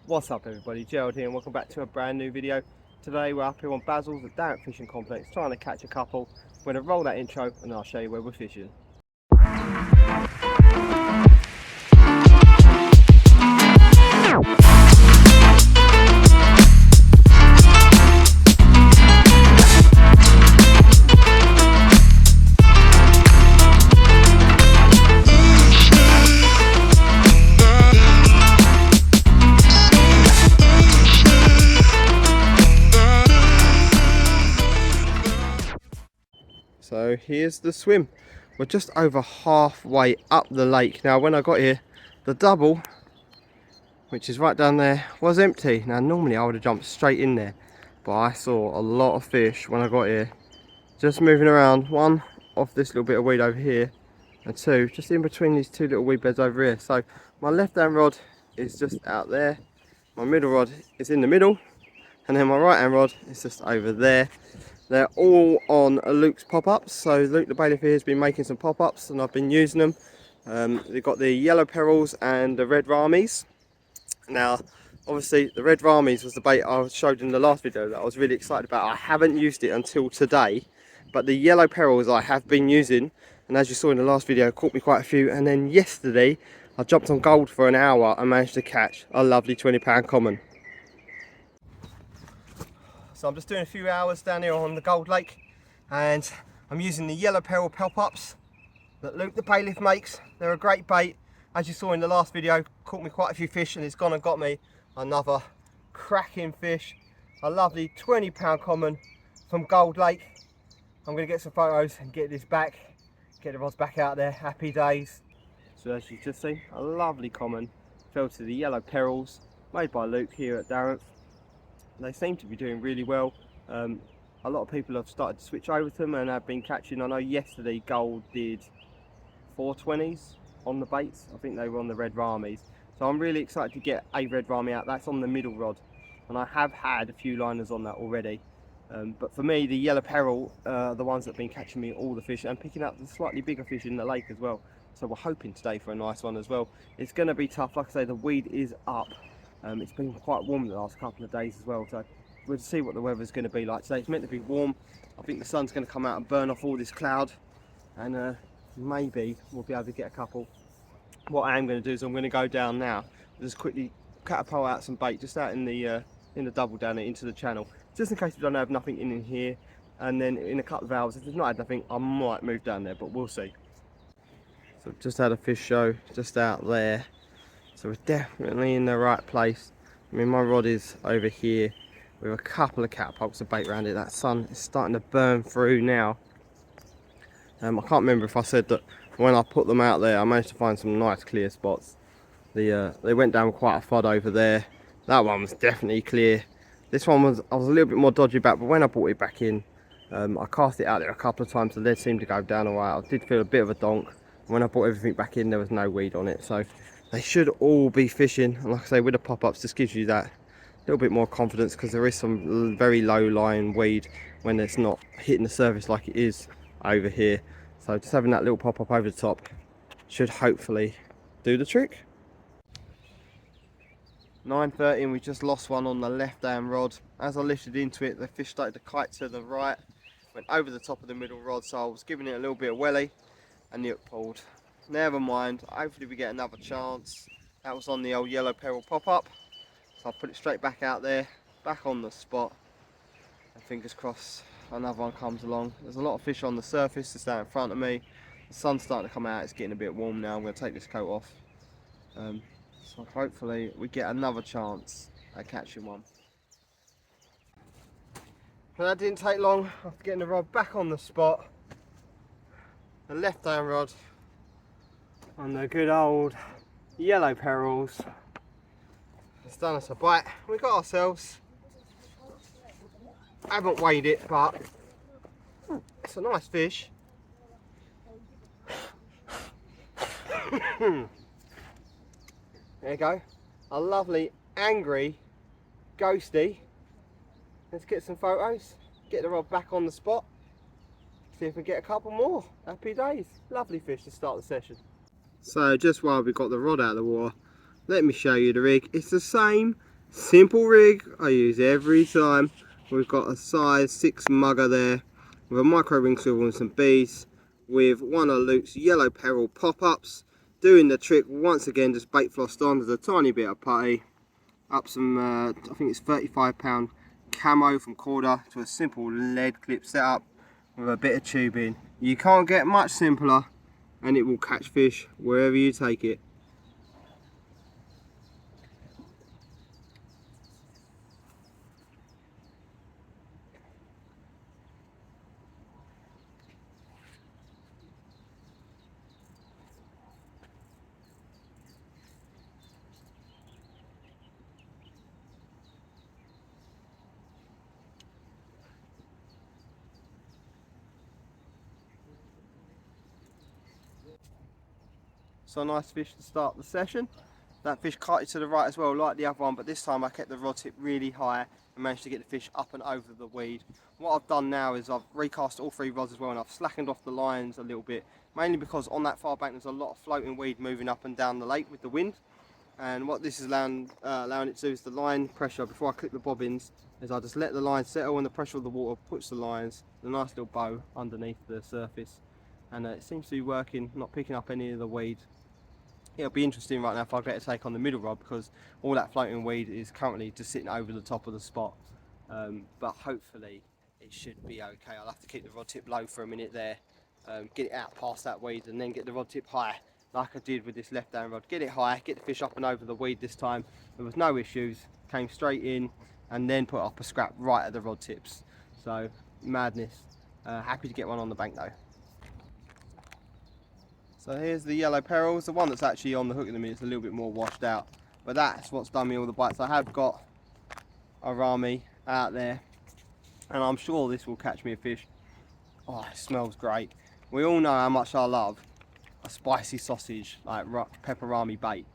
What's up everybody, Gerald here and welcome back to a brand new video. Today we're up here on Basils at Darenth Fishing Complex trying to catch a couple. We're going to roll that intro and I'll show you where we're fishing. So here's the swim. We're just over halfway up the lake. Now when I got here, the double, which is right down there, was empty. Now normally I would have jumped straight in there, but I saw a lot of fish when I got here. Just moving around, one off this little bit of weed over here, and two just in between these two little weed beds over here. So my left hand rod is just out there, my middle rod is in the middle, and then my right hand rod is just over there. They're all on Luke's pop-ups. So Luke the bailiff here has been making some pop-ups and I've been using them. They've got the yellow perils and the red ramies. Now obviously the red ramies was the bait I showed in the last video that I was really excited about. I haven't used it until today, but the yellow perils I have been using, and as you saw in the last video, caught me quite a few. And then yesterday I jumped on gold for an hour and managed to catch a lovely 20-pound common. So I'm just doing a few hours down here on the Gold Lake and I'm using the yellow peril pop-ups that Luke the bailiff makes. They're a great bait. As you saw in the last video, caught me quite a few fish and it's gone and got me another cracking fish. A lovely 20-pound common from Gold Lake. I'm going to get some photos and get this back, get the rods back out there. Happy days. So as you've just seen, a lovely common fell to the yellow perils made by Luke here at Darenth. They seem to be doing really well. A lot of people have started to switch over to them and have been catching. I know yesterday Gold did 420s on the baits. I think they were on the red ramies. So I'm really excited to get a red ramie out. That's on the middle rod. And I have had a few liners on that already. But for me, the yellow peril are the ones that have been catching me all the fish and picking up the slightly bigger fish in the lake as well. So we're hoping today for a nice one as well. It's going to be tough. Like I say, the weed is up. It's been quite warm the last couple of days as well, so we'll see what the weather's going to be like today. It's meant to be warm. I think the sun's going to come out and burn off all this cloud, and maybe we'll be able to get a couple. What I am going to do is I'm going to go down now, just quickly catapult out some bait just out in the double down there into the channel, just in case we don't have nothing in here. And then in a couple of hours, if there's not had nothing, I might move down there, but we'll see. So just had a fish show just out there. So we're definitely in the right place. I mean, my rod is over here with a couple of catapults of bait around it. That sun is starting to burn through now. I can't remember if I said that when I put them out there, I managed to find some nice clear spots. They went down quite a fod over there. That one was definitely clear. This one I was a little bit more dodgy about, but when I brought it back in, I cast it out there a couple of times. The lead seemed to go down a while. I did feel a bit of a donk. When I brought everything back in, there was no weed on it. So they should all be fishing, and like I say, with the pop-ups, just gives you that little bit more confidence, because there is some very low lying weed when it's not hitting the surface like it is over here. So just having that little pop-up over the top should hopefully do the trick. 9:30 and we just lost one on the left hand rod. As I lifted into it, the fish started to kite to the right, went over the top of the middle rod, so I was giving it a little bit of welly and the hook pulled. Never mind, hopefully we get another chance. That was on the old yellow peril pop-up, so I'll put it straight back out there, back on the spot, and fingers crossed another one comes along. There's a lot of fish on the surface just out in front of me. The sun's starting to come out, it's getting a bit warm now. I'm going to take this coat off, so hopefully we get another chance at catching one. But that didn't take long after getting the rod back on the spot. The left hand rod on the good old yellow perils. It's done us a bite. We got ourselves, I haven't weighed it, but it's a nice fish. There you go, a lovely angry ghosty. Let's get some photos, get the rod back on the spot, see if we get a couple more. Happy days. Lovely fish to start the session. So just while we've got the rod out of the water, let me show you the rig. It's the same Simple rig I use every time. We've got a size 6 mugger there with a micro ring swivel and some beads, with one of Luke's yellow peril pop-ups, doing the trick once again, just bait flossed on. There's a tiny bit of putty, up some I think it's £35 camo from Corda to a simple lead clip setup with a bit of tubing. You can't get much simpler, and it will catch fish wherever you take it. So nice fish to start the session. That fish kited to the right as well, like the other one, but this time I kept the rod tip really high and managed to get the fish up and over the weed. What I've done now is I've recast all 3 rods as well, and I've slackened off the lines a little bit, mainly because on that far bank there's a lot of floating weed moving up and down the lake with the wind. And what this is allowing it to do is the line pressure, before I clip the bobbins, is I just let the line settle and the pressure of the water puts the lines, the nice little bow underneath the surface. And it seems to be working, not picking up any of the weed. It'll be interesting right now if I get to take on the middle rod, because all that floating weed is currently just sitting over the top of the spot. But hopefully it should be okay. I'll have to keep the rod tip low for a minute there, get it out past that weed, and then get the rod tip high like I did with this left hand rod. Get it high, get the fish up and over the weed this time. There was no issues, came straight in, and then put up a scrap right at the rod tips. So madness. Happy to get one on the bank though. So here's the yellow perils. The one that's actually on the hook at the minute is a little bit more washed out, but that's what's done me all the bites. I have got a rami out there, and I'm sure this will catch me a fish. Oh, it smells great. We all know how much I love a spicy sausage, like pepperami bait,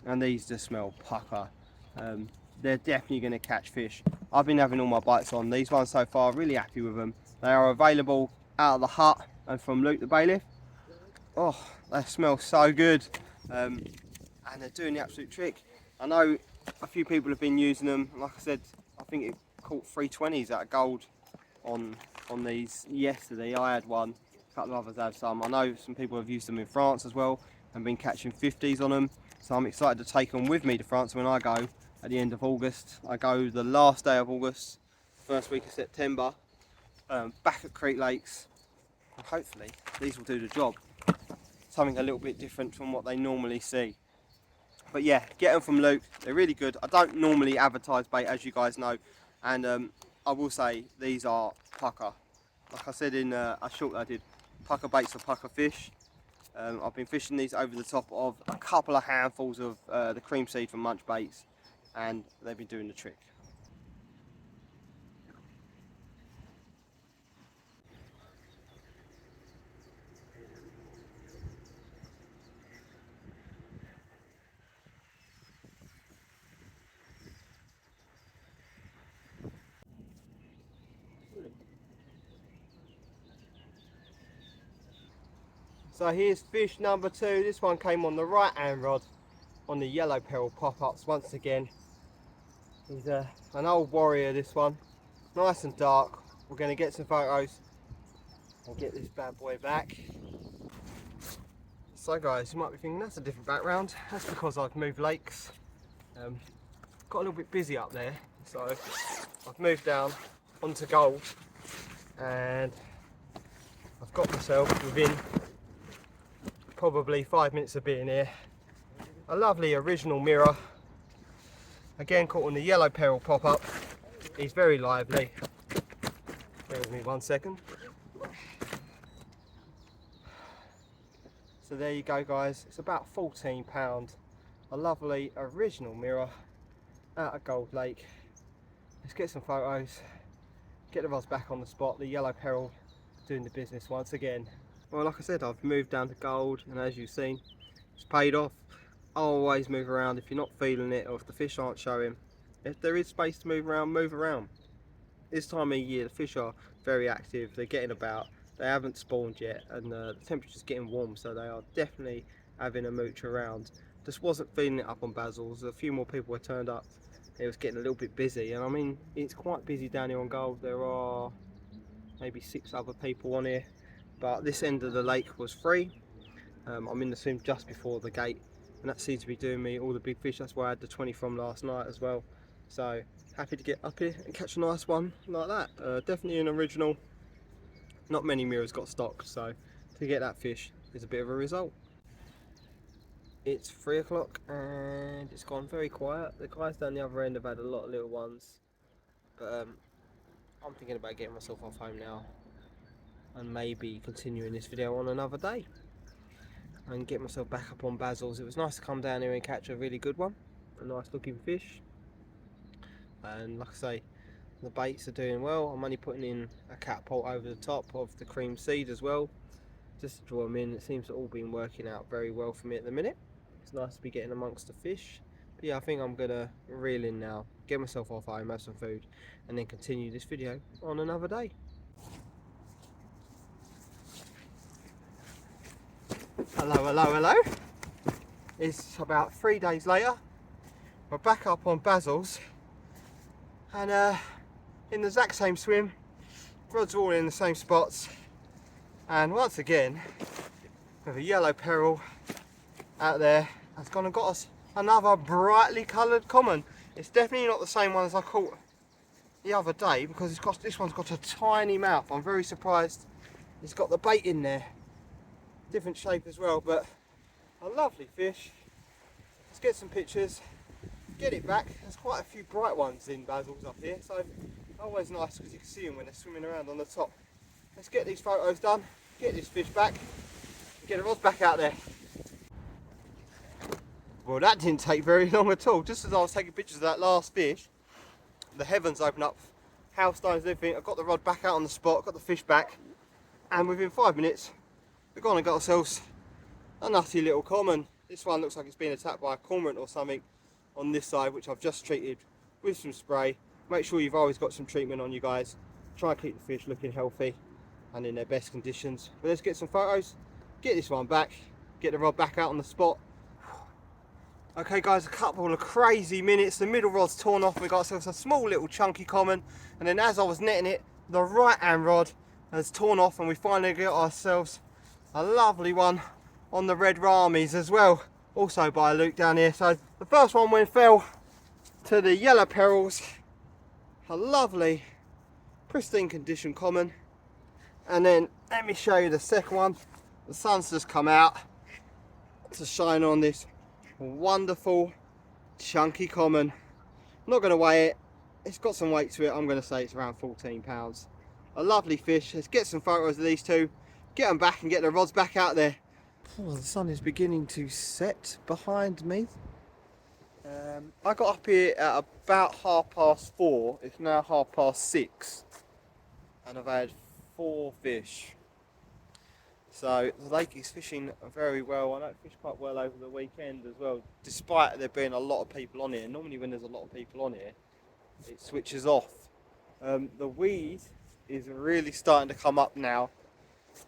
and these just smell pucker. They're definitely going to catch fish. I've been having all my bites on these ones so far, really happy with them. They are available out of the hut and from Luke the bailiff. Oh, they smell so good, and they're doing the absolute trick. I know a few people have been using them. Like I said, I think it caught 320s out of gold on these yesterday. I had one, a couple of others have some. I know some people have used them in France as well and been catching 50s on them. So I'm excited to take them with me to France when I go at the end of August. I go the last day of August, first week of September, back at Creek Lakes. And hopefully these will do the job. Something a little bit different from what they normally see. But yeah, get them from Luke. They're really good. I don't normally advertise bait, as you guys know, and I will say these are pucker. Like I said in a short I did, pucker baits for pucker fish. I've been fishing these over the top of a couple of handfuls of the cream seed from Munch Baits, and they've been doing the trick. So here's fish number 2. This one came on the right hand rod on the yellow peril pop-ups once again. He's an old warrior, this one. Nice and dark. We're going to get some photos and get this bad boy back. So guys, you might be thinking that's a different background. That's because I've moved lakes. Got a little bit busy up there, so I've moved down onto Gold, and I've got myself, within probably 5 minutes of being here, a lovely original mirror. Again, caught on the yellow peril pop-up. He's very lively. Bear with me 1 second. So there you go guys, it's about £14. A lovely original mirror out of Gold Lake. Let's get some photos, get the rods back on the spot. The yellow peril doing the business once again. Well, like I said, I've moved down to Gold, and as you've seen, it's paid off. I always move around if you're not feeling it, or if the fish aren't showing. If there is space to move around, move around. This time of year the fish are very active, they're getting about, they haven't spawned yet, and the temperature's getting warm, so they are definitely having a mooch around. Just wasn't feeling it up on Basils. A few more people were turned up it was getting a little bit busy, and I mean it's quite busy down here on Gold. There are maybe 6 other people on here, but this end of the lake was free. I'm in the swim just before the gate, and that seems to be doing me all the big fish. That's where I had the 20 from last night as well. So happy to get up here and catch a nice one like that. Definitely an original. Not many mirrors got stocked, so to get that fish is a bit of a result. It's 3 o'clock and it's gone very quiet. The guys down the other end have had a lot of little ones, but I'm thinking about getting myself off home now and maybe continuing this video on another day and get myself back up on Basils. It was nice to come down here and catch a really good one, a nice looking fish, and like I say, the baits are doing well. I'm only putting in a catapult over the top of the cream seed as well, just to draw them in. It seems to all been working out very well for me at the minute. It's nice to be getting amongst the fish. But yeah, I think I'm gonna reel in now, get myself off home, have some food, and then continue this video on another day. Hello, hello, hello. It's about 3 days later. We're back up on Basils, and in the exact same swim. Rods are all in the same spots, and once again, with a yellow peril out there, has gone and got us another brightly coloured common. It's definitely not the same one as I caught the other day, because this one's got a tiny mouth. I'm very surprised it's got the bait in there. Different shape as well, but a lovely fish. Let's get some pictures, get it back. There's quite a few bright ones in Basils up here, so always nice because you can see them when they're swimming around on the top. Let's get these photos done, get this fish back, and get the rods back out there. Well, that didn't take very long at all. Just as I was taking pictures of that last fish, the heavens opened up, hailstones and everything. I got the rod back out on the spot, got the fish back, and within 5 minutes we've gone and got ourselves a nutty little common. This one looks like it's been attacked by a cormorant or something on this side, which I've just treated with some spray. Make sure you've always got some treatment on you guys. Try and keep the fish looking healthy and in their best conditions. But let's get some photos, get this one back, get the rod back out on the spot. Okay guys, a couple of crazy minutes. The middle rod's torn off. We got ourselves a small little chunky common, and then as I was netting it, the right hand rod has torn off, and we finally got ourselves a lovely one on the red ramies as well, also by Luke down here. So the first one fell to the yellow perils, a lovely pristine condition common, and then let me show you the second one. The sun's just come out to shine on this wonderful chunky common. I'm not going to weigh it, it's got some weight to it. I'm going to say it's around 14 pounds. A lovely fish. Let's get some photos of these two, get them back and get the rods back out there. Oh, the sun is beginning to set behind me. I got up here at about 4:30. It's now 6:30, and I've had 4 fish. So the lake is fishing very well. I know it fished quite well over the weekend as well, despite there being a lot of people on here. Normally when there's a lot of people on here, it switches off. The weed is really starting to come up now.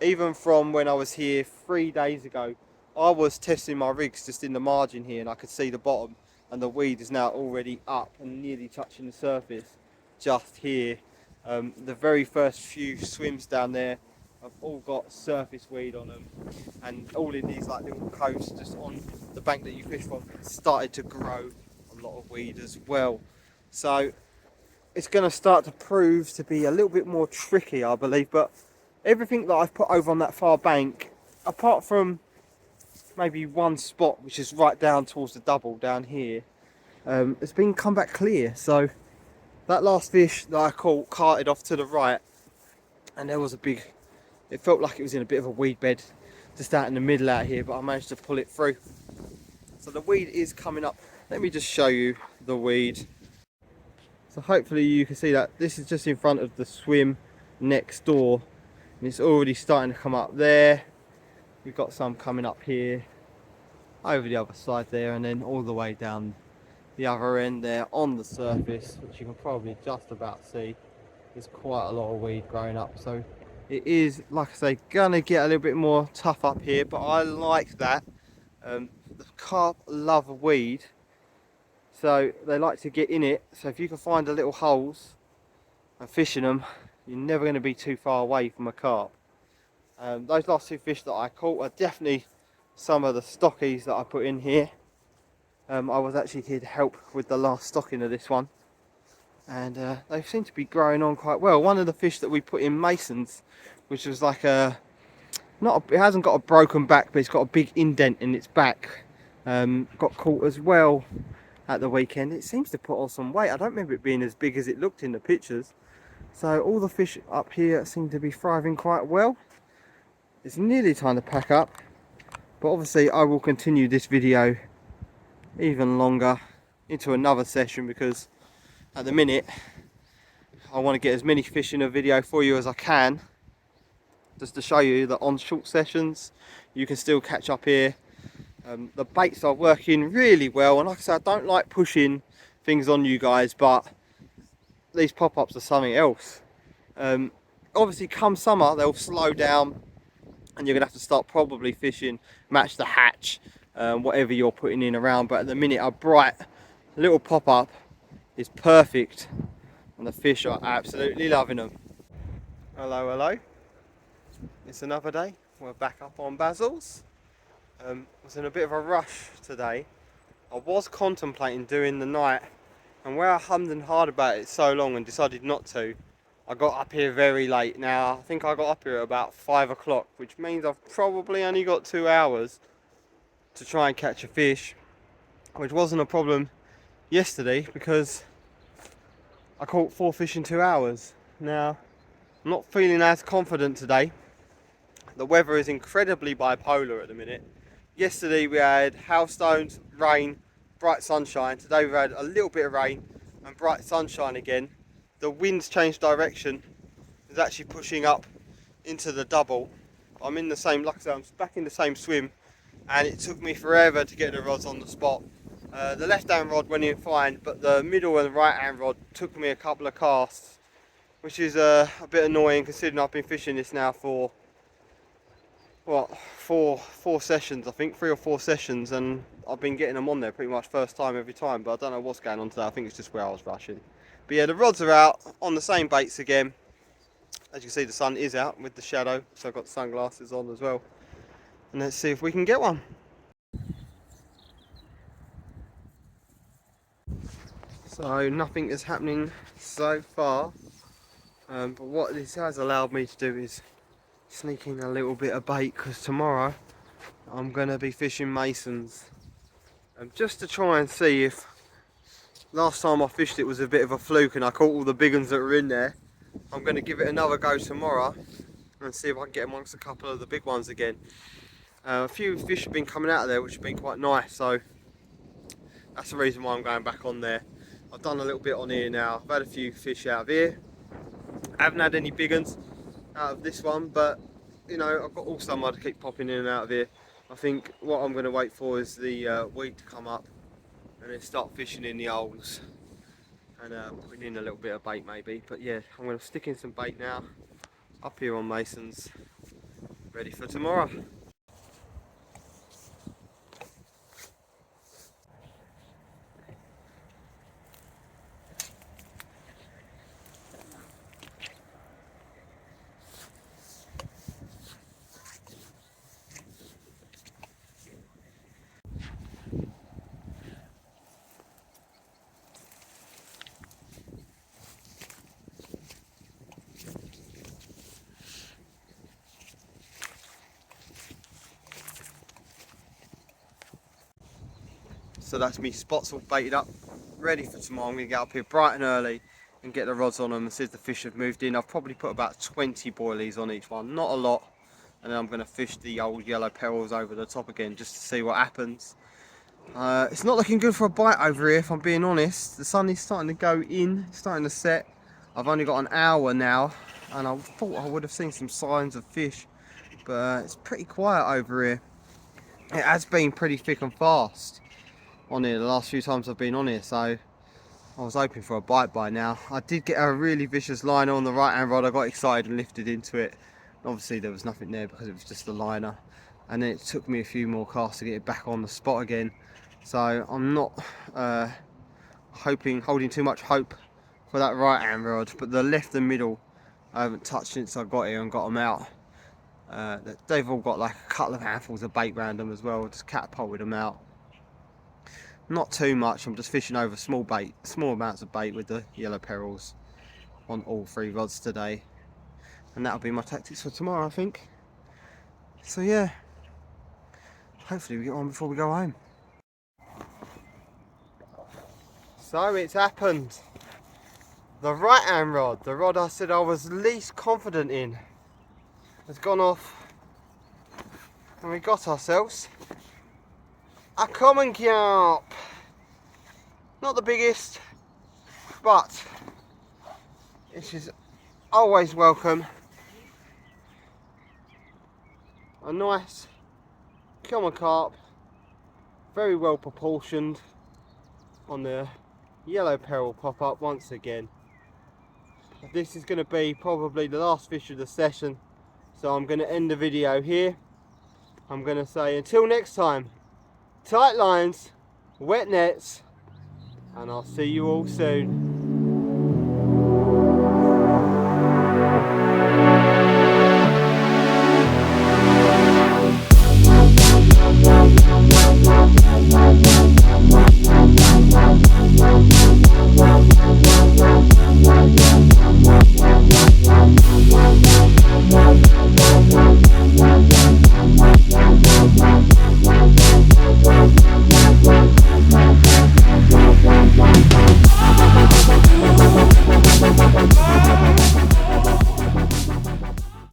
Even from when I was here 3 days ago, I was testing my rigs just in the margin here, and I could see the bottom, and the weed is now already up and nearly touching the surface just here. The very first few swims down there have all got surface weed on them, and all in these like little coasts just on the bank that you fish from started to grow a lot of weed as well. So it's going to start to prove to be a little bit more tricky, I believe, but everything that I've put over on that far bank, apart from maybe one spot which is right down towards the double down here, it's been come back clear. So that last fish that I caught carted off to the right, and there was a big, it felt like it was in a bit of a weed bed just out in the middle out here, but I managed to pull it through. So the weed is coming up. Let me just show you the weed. So hopefully you can see that this is just in front of the swim next door, and it's already starting to come up there. We've got some coming up here over the other side there, and then all the way down the other end there on the surface, which you can probably just about see. There's quite a lot of weed growing up, so it is, like I say, gonna get a little bit more tough up here, but I like that. The carp love weed, so they like to get in it. So if you can find the little holes and fish in them, you're never going to be too far away from a carp. Those last two fish that I caught are definitely some of the stockies that I put in here. I was actually here to help with the last stocking of this one, and they seem to be growing on quite well. One of the fish that we put in Mason's, which was like it hasn't got a broken back, but it's got a big indent in its back, got caught as well at the weekend. It seems to put on some weight. I don't remember it being as big as it looked in the pictures. So all the fish up here seem to be thriving quite well. It's nearly time to pack up, but obviously I will continue this video even longer into another session, because at the minute I want to get as many fish in a video for you as I can, just to show you that on short sessions you can still catch up here. The baits are working really well, and like I said, I don't like pushing things on you guys, but these pop-ups are something else. Obviously come summer they'll slow down, and you're gonna have to start probably fishing match the hatch, whatever you're putting in around. But at the minute, a bright little pop-up is perfect, and the fish are absolutely loving them. Hello, hello. It's another day. We're back up on Basils. Was in a bit of a rush today. I was contemplating doing the night, and where I hummed and hawed about it so long and decided not to, I got up here very late. Now, I think I got up here at about 5 o'clock, which means I've probably only got 2 hours to try and catch a fish, which wasn't a problem yesterday because I caught 4 fish in 2 hours. Now, I'm not feeling as confident today. The weather is incredibly bipolar at the minute. Yesterday we had hailstones, rain, bright sunshine. Today we've had a little bit of rain and bright sunshine again. The wind's changed direction. It's actually pushing up into the double. I'm in the same, like I said, I'm back in the same swim, and it took me forever to get the rods on the spot. The left hand rod went in fine, but the middle and right hand rod took me a couple of casts, which is a bit annoying considering I've been fishing this now for what, four sessions, I think, 3 or 4 sessions, and I've been getting them on there pretty much first time every time. But I don't know what's going on today. I think it's just where I was rushing. But yeah, the rods are out on the same baits again. As you can see, the sun is out with the shadow, so I've got sunglasses on as well. And let's see if we can get one. So nothing is happening so far, but what this has allowed me to do is sneak in a little bit of bait, because tomorrow I'm going to be fishing Mason's, just to try and see if last time I fished it was a bit of a fluke and I caught all the big ones that were in there. I'm going to give it another go tomorrow and see if I can get amongst a couple of the big ones again. A few fish have been coming out of there, which have been quite nice, so that's the reason why I'm going back on there. I've done a little bit on here now. I've had a few fish out of here. I haven't had any big ones out of this one, but you know, I've got all summer to keep popping in and out of here. I think what I'm going to wait for is the weed to come up and then start fishing in the holes and putting in a little bit of bait maybe. But yeah, I'm going to stick in some bait now up here on Mason's, ready for tomorrow. So that's me spots all baited up, ready for tomorrow. I'm going to get up here bright and early and get the rods on them and see if the fish have moved in. I've probably put about 20 boilies on each one, not a lot. And then I'm going to fish the old yellow perils over the top again just to see what happens. It's not looking good for a bite over here, if I'm being honest. The sun is starting to go in, it's starting to set. I've only got an hour now, and I thought I would have seen some signs of fish, but it's pretty quiet over here. It has been pretty thick and fast on here the last few times I've been on here, so I was hoping for a bite by now. I did get a really vicious liner on the right hand rod. I got excited and lifted into it. Obviously there was nothing there because it was just a liner, and then it took me a few more casts to get it back on the spot again. So I'm not holding too much hope for that right hand rod, but the left and middle I haven't touched since I got here and got them out. They've all got like a couple of handfuls of bait around them as well. Just catapulted them out. Not too much. I'm just fishing over small amounts of bait with the yellow perils on all 3 rods today, and that'll be my tactics for tomorrow, I think. So yeah, hopefully we get on before we go home. So it's happened. The right hand rod, the rod I said I was least confident in, has gone off, and we got ourselves a common carp. Not the biggest, but this is always welcome. A nice common carp, very well proportioned on the yellow peril pop-up once again. This is going to be probably the last fish of the session, so I'm going to end the video here. I'm going to say until next time, tight lines, wet nets, and I'll see you all soon.